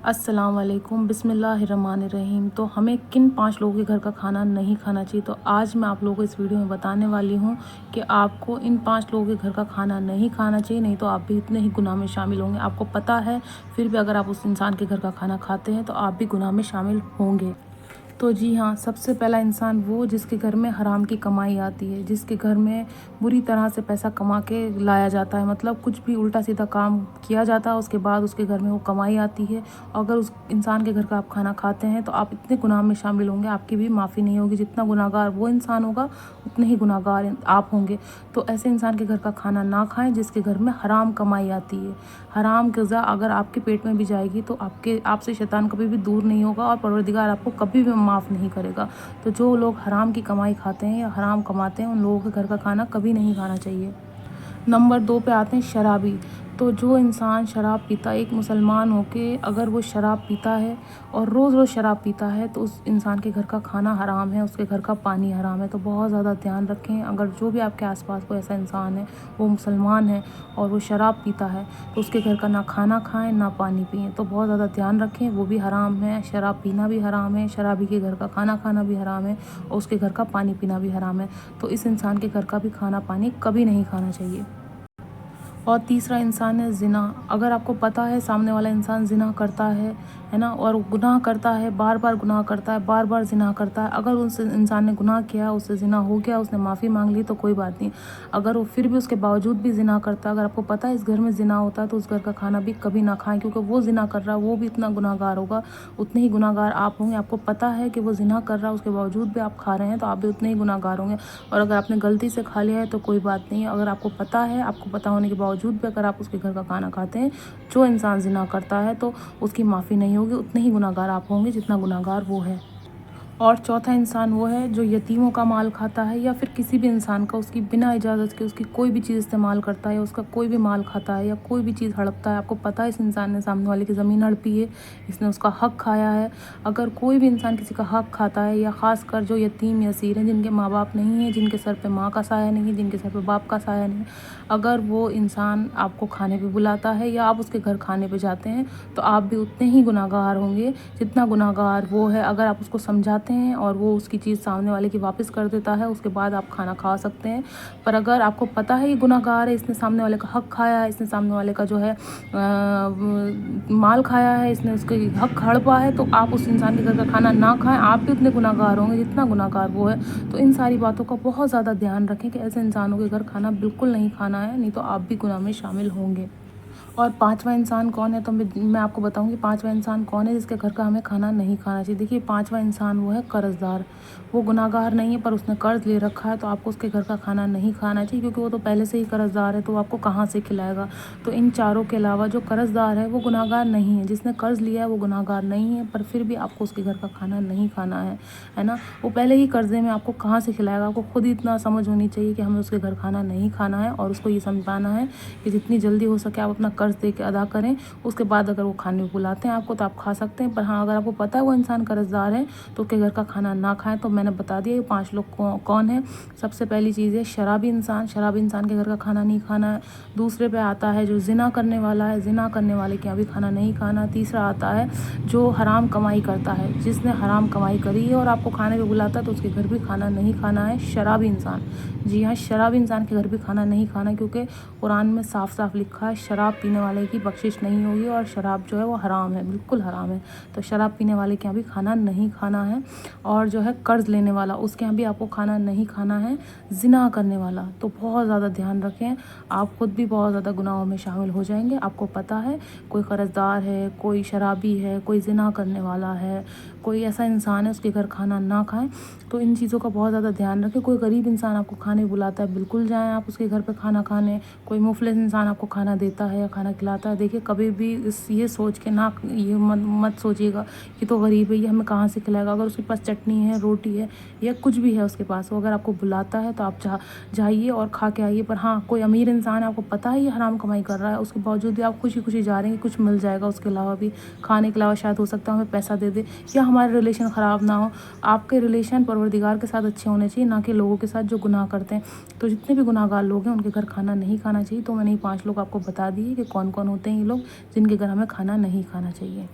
अस्सलाम वालेकुम बिस्मिल्लाहिर्रहमानिर्रहीम। तो हमें किन 5 लोगों के घर का खाना नहीं खाना चाहिए, तो आज मैं आप लोगों को इस वीडियो में बताने वाली हूँ कि आपको इन 5 लोगों के घर का खाना नहीं खाना चाहिए, नहीं तो आप भी इतने ही गुनाह में शामिल होंगे। आपको पता है, फिर भी अगर आप उस इंसान के घर का खाना खाते हैं तो आप भी गुनाह में शामिल होंगे। तो जी हाँ, सबसे पहला इंसान वो जिसके घर में हराम की कमाई आती है, जिसके घर में बुरी तरह से पैसा कमा के लाया जाता है, मतलब कुछ भी उल्टा सीधा काम किया जाता है, उसके बाद उसके घर में वो कमाई आती है। अगर उस इंसान के घर का आप खाना खाते हैं तो आप इतने गुनाह में शामिल होंगे, आपकी भी माफ़ी नहीं होगी। जितना गुनाहगार वो इंसान होगा उतने ही गुनाहगार आप होंगे। तो ऐसे इंसान के घर का खाना ना खाएं जिसके घर में हराम कमाई आती है। हराम ग़िज़ा अगर आपके पेट में भी जाएगी तो आपसे शैतान कभी भी दूर नहीं होगा और परवरदिगार आपको कभी भी माफ़ नहीं करेगा। तो जो लोग हराम की कमाई खाते हैं या हराम कमाते हैं, उन लोगों के घर का खाना कभी नहीं खाना चाहिए। नंबर 2 पे आते हैं शराबी। तो जो इंसान शराब पीता है, एक मुसलमान होके अगर वो शराब पीता है और रोज़ शराब पीता है, तो उस इंसान के घर का खाना हराम है, उसके घर का पानी हराम है। तो बहुत ज़्यादा ध्यान रखें। अगर जो भी आपके आसपास कोई ऐसा इंसान है, वो मुसलमान है और वो शराब पीता है, तो उसके घर का ना खाना खाएं ना पानी पिएं। तो बहुत ज़्यादा ध्यान रखें, वो भी हराम है, शराब पीना भी हराम है, शराबी के घर का खाना खाना भी हराम है और उसके घर का पानी पीना भी हराम है। तो इस इंसान के घर का भी खाना पानी कभी नहीं खाना चाहिए। और तीसरा इंसान है ज़िना। अगर आपको पता है सामने वाला इंसान ज़िना करता है ना, और गुनाह करता है, बार बार गुनाह करता है, बार बार ज़िना करता है, अगर उस इंसान ने गुनाह किया, उससे ज़िना हो गया, उसने माफ़ी मांग ली तो कोई बात नहीं। अगर वो फिर भी उसके बावजूद भी ज़िना करता है, अगर आपको पता है इस घर में ज़िना होता है, तो उस घर का खाना भी कभी ना खाएं, क्योंकि वो ज़िना कर रहा है, वो भी इतना गुनाहगार होगा, उतने ही गुनाहगार आप होंगे। आपको पता है कि वो ज़िना कर रहा है, उसके बावजूद भी आप खा रहे हैं, तो आप भी उतने ही गुनाहगार होंगे। और अगर आपने गलती से खा लिया है तो कोई बात नहीं। अगर आपको पता है, आपको पता होने के बावजूद भी अगर आप उसके घर का खाना खाते हैं, जो इंसान ज़िना करता है, तो उसकी माफ़ी नहीं होगी, उतने ही गुनाहगार आप होंगे जितना गुनाहगार वो है। और चौथा इंसान वो है जो यतीमों का माल खाता है या फिर किसी भी इंसान का, उसकी बिना इजाज़त के उसकी कोई भी चीज़ इस्तेमाल करता है, उसका कोई भी माल खाता है या कोई भी चीज़ हड़पता है। आपको पता है इस इंसान ने सामने वाले की ज़मीन हड़पी है, इसने उसका हक़ खाया है। अगर कोई भी इंसान किसी का हक़ खाता है, या ख़ासकर जो यतीम या असीर हैं, जिनके माँ बाप नहीं हैं, जिनके सर पे माँ का साया नहीं है, जिनके सर पे बाप का साया नहीं है, अगर वो इंसान आपको खाने पे बुलाता है या आप उसके घर खाने पे जाते हैं, तो आप भी उतने ही गुनाहगार होंगे जितना गुनाहगार वो है। अगर आप उसको समझाते हैं और वो उसकी चीज़ सामने वाले की वापस कर देता है, उसके बाद आप खाना खा सकते हैं। पर अगर आपको पता है ये गुनाहगार है, इसने सामने वाले का हक़ खाया है, इसने सामने वाले का जो है माल खाया है, इसने उसके हक़ हड़पा है, तो आप उस इंसान के घर का खाना ना खाएं। आप भी उतने गुनाहगार होंगे जितना गुनाहगार वो है। तो इन सारी बातों का बहुत ज़्यादा ध्यान रखें कि ऐसे इंसानों के घर खाना बिल्कुल नहीं खाना है, नहीं तो आप भी गुनाह में शामिल होंगे। और पाँचवा इंसान कौन है, तो मैं आपको बताऊंगी पाँचवा इंसान कौन है जिसके घर का हमें खाना नहीं खाना चाहिए। देखिए, पाँचवा इंसान वो है कर्ज़दार। वो गुनाहगार नहीं है, पर उसने कर्ज़ ले रखा है, तो आपको उसके घर का खाना नहीं खाना चाहिए, क्योंकि वो तो पहले से ही कर्ज़दार है, तो वो आपको कहाँ से खिलाएगा। तो इन चारों के अलावा जो कर्ज़दार है वो गुनाहगार नहीं है, जिसने कर्ज़ लिया है वो गुनाहगार नहीं है, पर फिर भी आपको उसके घर का खाना नहीं खाना है ना। वो पहले ही कर्ज़े में, आपको कहाँ से खिलाएगा। आपको खुद ही इतना समझ होनी चाहिए कि हमें उसके घर खाना नहीं खाना है, और उसको ये समझाना है कि जितनी जल्दी हो सके आप अपना कर्ज़ दे के अदा करें। उसके बाद अगर वो खाने बुलाते हैं आपको, तो आप खा सकते हैं। पर हाँ, अगर आपको पता है वो इंसान कर्ज़दार है, तो उसके घर का खाना ना खाएं। तो मैंने बता दिया ये 5 लोग कौन है। सबसे पहली चीज़ है शराबी इंसान। शराबी इंसान के घर का खाना नहीं खाना है। दूसरे पे आता है जो ज़िना करने वाला है, ज़िना करने वाले के यहाँ भी खाना नहीं खाना। तीसरा आता है जो हराम कमाई करता है, जिसने हराम कमाई करी है और आपको खाने पे बुलाता है, तो उसके घर भी खाना नहीं खाना है, शराबी इंसान। जी हाँ, शराबी इंसान के घर भी खाना नहीं खाना, क्योंकि कुरान में साफ साफ लिखा है शराब पीने वाले की बख्शिश नहीं होगी, और शराब जो है वो हराम है, बिल्कुल हराम है। तो शराब पीने वाले के यहाँ भी खाना नहीं खाना है। और जो है कर्ज़ लेने वाला, उसके यहाँ भी आपको खाना नहीं खाना है। ज़िना करने वाला, तो बहुत ज़्यादा ध्यान रखें, आप खुद भी बहुत ज़्यादा गुनाहों में शामिल हो जाएंगे। आपको पता है कोई कर्ज़दार है, कोई शराबी है, कोई ज़िना करने वाला है, कोई ऐसा इंसान है, उसके घर खाना ना खाएं। तो इन चीज़ों का बहुत ज़्यादा ध्यान रखें। कोई गरीब इंसान आपको खाने बुलाता है, बिल्कुल जाएं आप उसके घर पे खाना खाने। कोई मुफलिस इंसान आपको खाना देता है या खाना खिलाता है, देखिए कभी भी ये सोच के ना, ये मत सोचिएगा कि तो गरीब है, ये हमें कहाँ से खिलाएगा। अगर उसके पास चटनी है, रोटी है, या कुछ भी है उसके पास, वो अगर आपको बुलाता है तो आप जाइए और खा के आइए। पर हाँ, कोई अमीर इंसान है, आपको पता है ये हराम कमाई कर रहा है, उसके बावजूद भी आप खुशी खुशी जा रहे हैं, कुछ मिल जाएगा उसके अलावा भी, खाने के अलावा शायद हो सकता है हमें पैसा दे दे, या हमारे रिलेशन ख़राब ना हो। आपके रिलेशन परवरदिगार के साथ अच्छे होने चाहिए, ना कि लोगों के साथ जो गुनाह करते हैं। तो जितने भी गुनाहगार लोग हैं उनके घर खाना नहीं खाना चाहिए। तो मैंने ये 5 लोग आपको बता दिए कि कौन कौन होते हैं ये लोग जिनके घर हमें खाना नहीं खाना चाहिए।